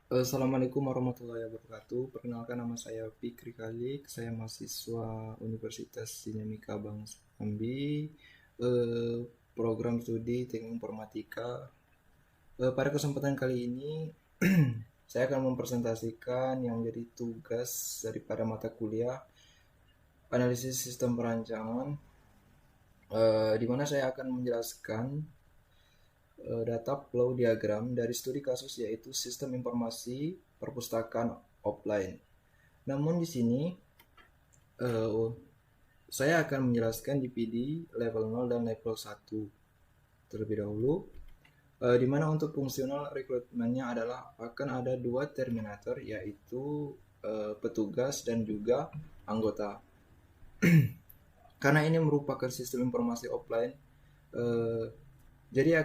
Assalamualaikum warahmatullahi wabarakatuh. Perkenalkan, nama saya Fikri Khalik. Saya mahasiswa Universitas Dinamika Bangsa Jambi, eh, program studi Teknik Informatika. Pada kesempatan kali ini, saya akan mempresentasikan yang menjadi tugas daripada mata kuliah analisis sistem perancangan, di mana saya akan menjelaskan data flow diagram dari studi kasus, yaitu sistem informasi perpustakaan offline. Namun di sini eh, saya akan menjelaskan DPD level 0 dan level 1 terlebih dahulu, di mana untuk fungsional rekrutmennya adalah akan ada dua terminator, yaitu petugas dan juga anggota. Karena ini merupakan sistem informasi offline, eh, jadi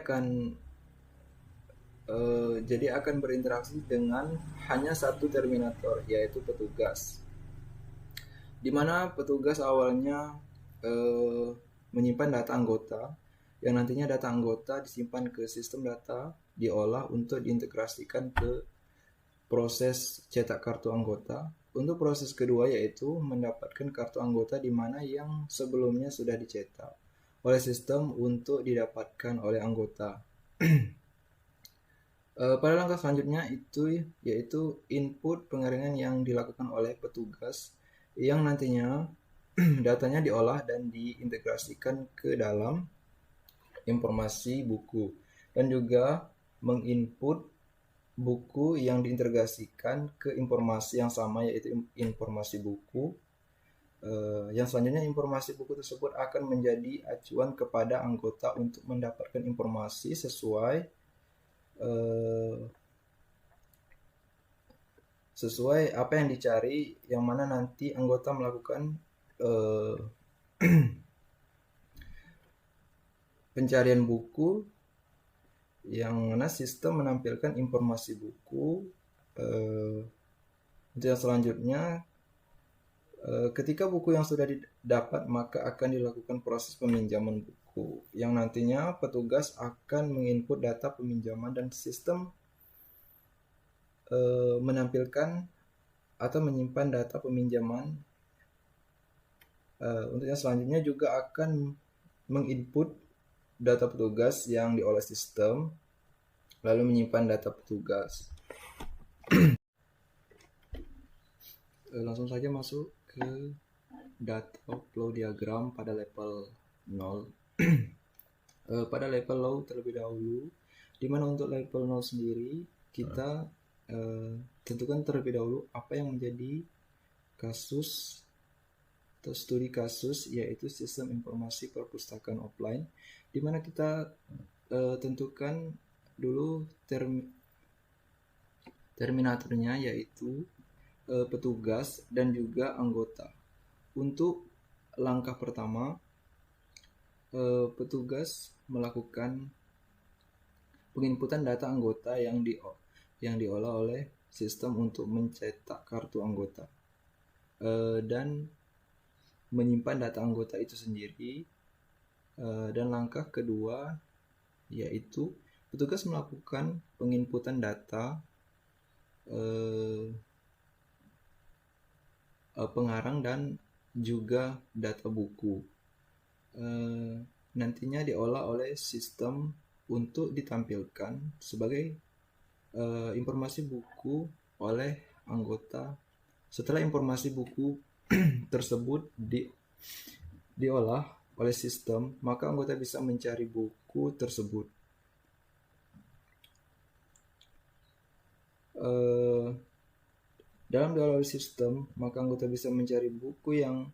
akan berinteraksi dengan hanya satu terminator, yaitu petugas. Di mana petugas awalnya eh, menyimpan data anggota, yang nantinya data anggota disimpan ke sistem data, diolah untuk diintegrasikan ke proses cetak kartu anggota. Untuk proses kedua, yaitu mendapatkan kartu anggota di mana yang sebelumnya sudah dicetak oleh sistem untuk didapatkan oleh anggota. Pada langkah selanjutnya itu yaitu input pengaringan yang dilakukan oleh petugas, yang nantinya datanya diolah dan diintegrasikan ke dalam informasi buku, dan juga menginput buku yang diintegrasikan ke informasi yang sama, yaitu informasi buku. Yang selanjutnya, informasi buku tersebut akan menjadi acuan kepada anggota untuk mendapatkan informasi eh, sesuai apa yang dicari, yang mana nanti anggota melakukan eh, pencarian buku, yang mana sistem menampilkan informasi buku. eh, Untuk yang selanjutnya, ketika buku yang sudah didapat, maka akan dilakukan proses peminjaman buku, yang nantinya petugas akan menginput data peminjaman dan sistem menampilkan atau menyimpan data peminjaman. Untuk yang selanjutnya juga akan menginput data petugas yang diolah sistem, lalu menyimpan data petugas. Langsung saja masuk ke data flow diagram pada level 0. Pada level low terlebih dahulu, di mana untuk level 0 sendiri kita tentukan terlebih dahulu apa yang menjadi kasus atau studi kasus, yaitu sistem informasi perpustakaan offline, di mana kita tentukan dulu terminatornya, yaitu petugas dan juga anggota. Untuk langkah pertama, petugas melakukan penginputan data anggota yang diolah oleh sistem untuk mencetak kartu anggota, dan menyimpan data anggota itu sendiri. Dan langkah kedua, yaitu petugas melakukan penginputan data pengarang dan juga data buku. Nantinya diolah oleh sistem untuk ditampilkan sebagai informasi buku oleh anggota. Setelah informasi buku tersebut diolah oleh sistem, maka anggota bisa mencari buku tersebut. Dalam diolah oleh sistem, maka anggota bisa mencari buku yang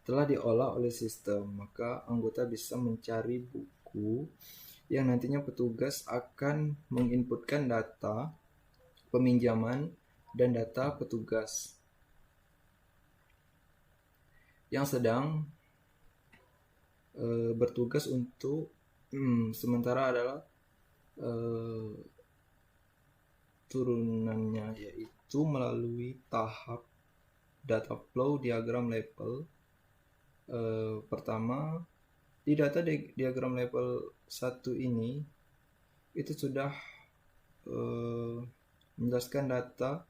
telah diolah oleh sistem. Maka anggota bisa mencari buku yang nantinya petugas akan menginputkan data peminjaman dan data petugas yang sedang bertugas untuk sementara adalah turunannya, yaitu melalui tahap data flow diagram level. Pertama, Di data diagram level 1 ini itu sudah menjelaskan data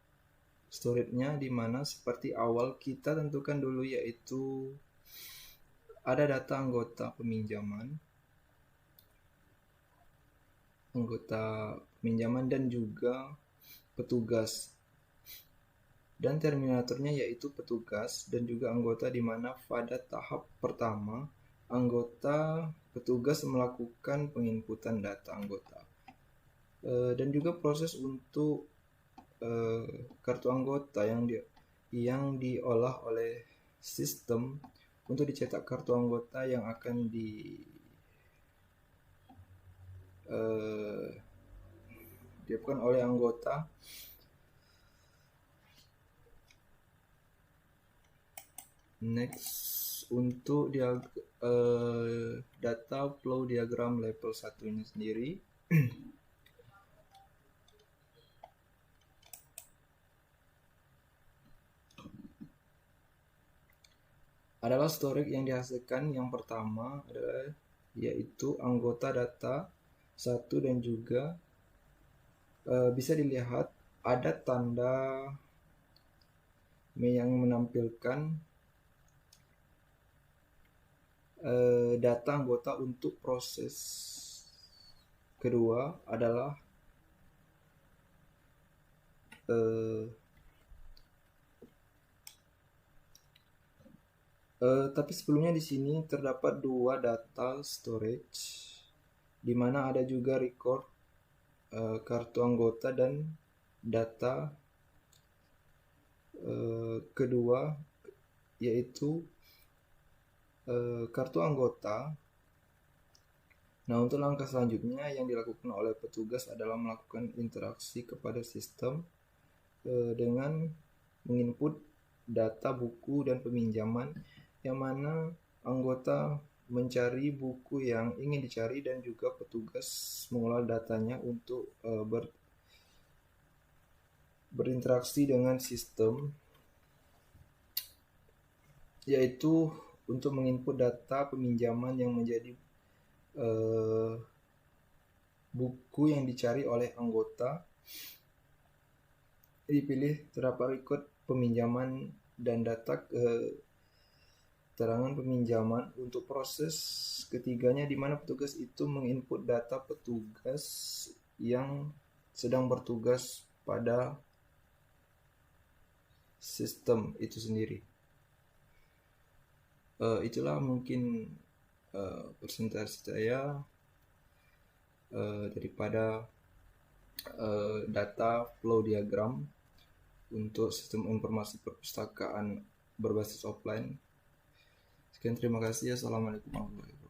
storage-nya, di mana seperti awal kita tentukan dulu, yaitu ada data anggota peminjaman dan juga petugas, dan terminatornya yaitu petugas dan juga anggota, di mana pada tahap pertama petugas melakukan penginputan data anggota, dan juga proses untuk kartu anggota yang diolah oleh sistem untuk dicetak kartu anggota yang akan dilakukan oleh anggota. Next, untuk data flow diagram level 1 ini sendiri adalah storage yang dihasilkan. Yang pertama adalah yaitu anggota data 1, dan juga bisa dilihat ada tanda yang menampilkan data anggota. Untuk proses kedua adalah tapi sebelumnya di sini terdapat dua data storage, di mana ada juga record kartu anggota, dan data kedua yaitu kartu anggota. Nah, untuk langkah selanjutnya yang dilakukan oleh petugas adalah melakukan interaksi kepada sistem dengan menginput data buku dan peminjaman, yang mana anggota mencari buku yang ingin dicari dan juga petugas mengolah datanya untuk berinteraksi dengan sistem, yaitu untuk menginput data peminjaman yang menjadi buku yang dicari oleh anggota. Dipilih terdapat record peminjaman dan data keterangan peminjaman. Untuk proses ketiganya, di mana petugas itu menginput data petugas yang sedang bertugas pada sistem itu sendiri. Itulah mungkin presentasi saya daripada data flow diagram untuk sistem informasi perpustakaan berbasis offline. Sekian, terima kasih. Assalamualaikum warahmatullahi wabarakatuh.